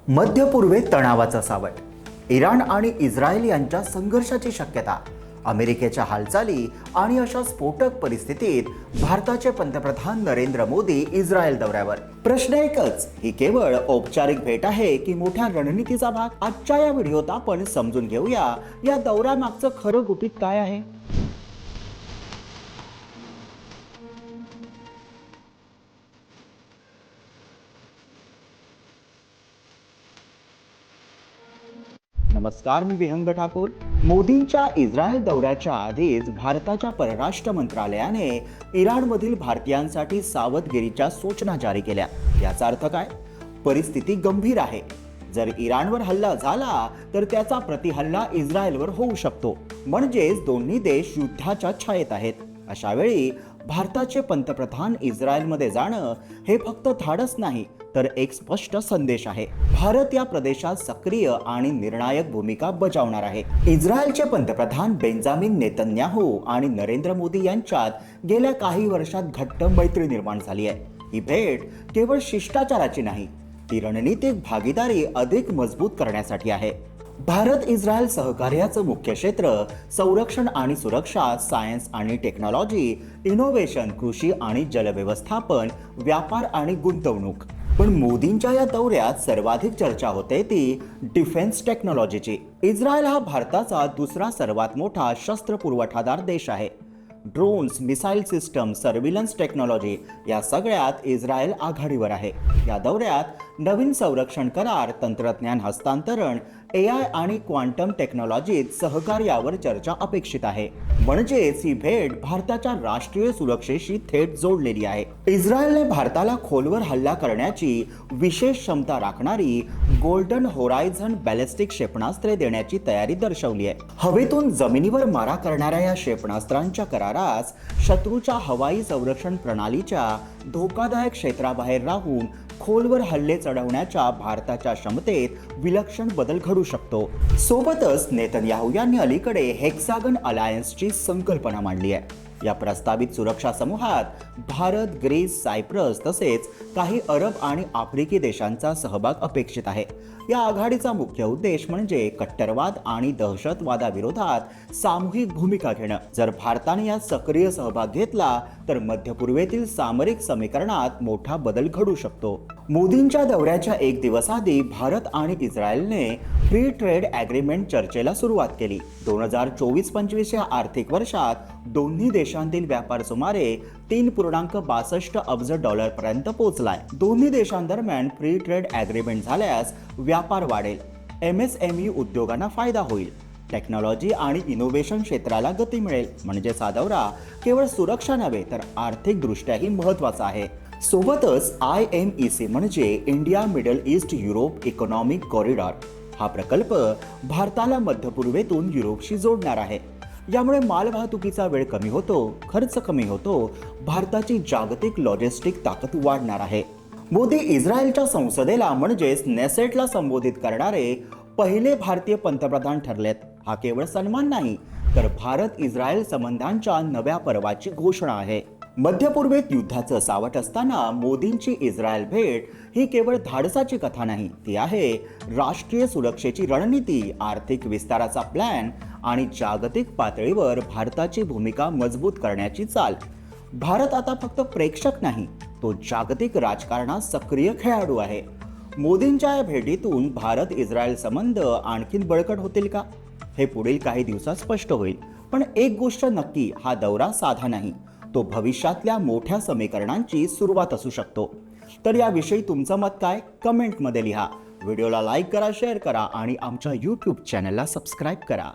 मध्य पूर्वेत तणावाचा सावट, इराण आणि इस्रायल यांच्या संघर्षाची शक्यता, अमेरिकेच्या हालचाली आणि अशा स्फोटक परिस्थितीत भारताचे पंतप्रधान नरेंद्र मोदी इस्रायल दौऱ्यावर. प्रश्न एकच, ही केवळ औपचारिक भेट आहे की मोठ्या रणनीतीचा भाग? आजच्या या व्हिडिओत आपण समजून घेऊया या दौऱ्यामागचं खरं गुपित काय आहे. नमस्कार, मी विहंग ठाकूर. मोदींच्या इस्रायल दौऱ्याच्या आधीच भारताच्या परराष्ट्र मंत्रालयाने इराणमधील भारतीयांसाठी सावधगिरीच्या सूचना जारी केल्या. याचा अर्थ काय? परिस्थिती गंभीर आहे. जर इराणवर हल्ला झाला तर त्याचा प्रतिहल्ला इस्रायलवर होऊ शकतो. म्हणजेच दोन्ही देश युद्धाच्या छायेत आहेत. अशा वेळी भारताचे पंतप्रधान इस्रायलमध्ये जाणं हे फक्त धाडस नाही, तर एक स्पष्ट संदेश आहे. भारत या प्रदेशात सक्रिय आणि निर्णायक भूमिका बजावणार आहे. इस्रायलचे पंतप्रधान बेंजामिन नेतन्याहू आणि नरेंद्र मोदी यांच्यात गेल्या काही वर्षात घट्ट मैत्री निर्माण झाली आहे. ही भेट केवळ शिष्टाचाराची नाही, ती रणनीतिक भागीदारी अधिक मजबूत करण्यासाठी आहे. भारत इस्रायल सहकार्याचं मुख्य क्षेत्र संरक्षण आणि सुरक्षा, सायन्स आणि टेक्नॉलॉजी, इनोव्हेशन, कृषी आणि जलव्यवस्थापन, व्यापार आणि गुंतवणूक. पण मोदींच्या या दौऱ्यात सर्वाधिक चर्चा होते ती डिफेन्स टेक्नॉलॉजीची. इस्रायल हा भारताचा दुसरा सर्वात मोठा शस्त्र पुरवठादार देश आहे. Drones, missile system, surveillance technology या सगळ्यात इस्रायल आघाडीवर आहे. या दौऱ्यात नवीन संरक्षण करार, तंत्रज्ञान हस्तांतरण, AI आणि क्वांटम टेक्नॉलॉजीत सहकार्यावर चर्चा अपेक्षित आहे. म्हणजेच ही भेट भारताच्या राष्ट्रीय सुरक्षेशी थेट जोडलेली आहे. इस्रायलने भारताला खोलवर हल्ला करण्याची विशेष क्षमता राखणारी गोल्डन होरायझन बॅलिस्टिक क्षेपणास्त्रे देण्याची तयारी दर्शवली आहे. हवेतून जमिनीवर मारा करणाऱ्या या क्षेपणास्त्रांच्या करारास शत्रूच्या हवाई संरक्षण प्रणालीच्या धोकादायक क्षेत्राबाहेर राहून खोलवर हल्ले चढवण्याच्या भारताच्या क्षमतेत विलक्षण बदल घडू शकतो. सोबतच नेतन्याहू यांनी अलीकडे हेक्सागन अलायन्सची संकल्पना मांडली आहे. या प्रस्तावित सुरक्षा समूहात भारत, ग्रीस, सायप्रस तसेच काही अरब आणि आफ्रिकी देशांचा सहभाग अपेक्षित आहे. या आघाडीचा मुख्य उद्देश म्हणजे कट्टरवाद आणि दहशतवादाविरोधात सामूहिक भूमिका घेणं. जर भारताने यात सक्रिय सहभाग घेतला तर मध्य पूर्वेतील सामरिक समीकरणात मोठा बदल घडू शकतो. मोदींच्या दौऱ्याच्या एक दिवस आधी भारत आणि इस्रायलने फ्री ट्रेड ॲग्रीमेंट चर्चेला सुरुवात केली. 2024-25 या आर्थिक वर्षात दोन्ही देशांतील व्यापार सुमारे $3.62 अब्ज पर्यंत पोहोचलाय. दोन्ही देशांदरम्यान फ्री ट्रेड ॲग्रीमेंट झाल्यास व्यापार वाढेल, MSME उद्योगांना फायदा होईल, टेक्नॉलॉजी आणि इनोव्हेशन क्षेत्राला गती मिळेल. म्हणजेच हा दौरा केवळ सुरक्षा नव्हे तर आर्थिक दृष्ट्याही महत्त्वाचा आहे. सोबतच IMEC म्हणजे India middle east Europe economic corridor हा प्रकल्प भारताला मध्य पूर्वेतून युरोपशी जोडणार आहे. यामुळे मालवाहतुकीचा वेळ कमी होतो, खर्च कमी होतो, भारताची जागतिक लॉजिस्टिक ताकद वाढणार आहे. मोदी इस्रायलच्या संसदेला म्हणजेच नेसेटला संबोधित करणारे पहिले भारतीय पंतप्रधान ठरलेत. हा केवळ सन्मान नाही, तर भारत इस्रायल संबंधांच्या नव्या पर्वाची घोषणा आहे. मध्य पूर्वेत युद्धाचं सावट असताना मोदींची इस्रायल भेट ही केवळ धाडसाची कथा नाही, ती आहे राष्ट्रीय सुरक्षेची रणनीती, आर्थिक विस्ताराचा प्लॅन आणि जागतिक पातळीवर भारताची भूमिका मजबूत करण्याची चाल. भारत आता फक्त प्रेक्षक नाही, तो जागतिक राजकारणात सक्रिय खेळाडू आहे. मोदींच्या या भेटीतून भारत इस्रायल संबंध आणखीन बळकट होतील का, हे पुढील काही दिवसात स्पष्ट होईल. पण एक गोष्ट नक्की, हा दौरा साधा नाही, तो भविष्यातल्या मोठ्या समीकरणांची सुरुवात असू शकतो. तर याविषयी तुमचं मत काय, कमेंटमध्ये लिहा. व्हिडिओला लाईक करा, शेअर करा आणि आमच्या YouTube चॅनलला सबस्क्राईब करा.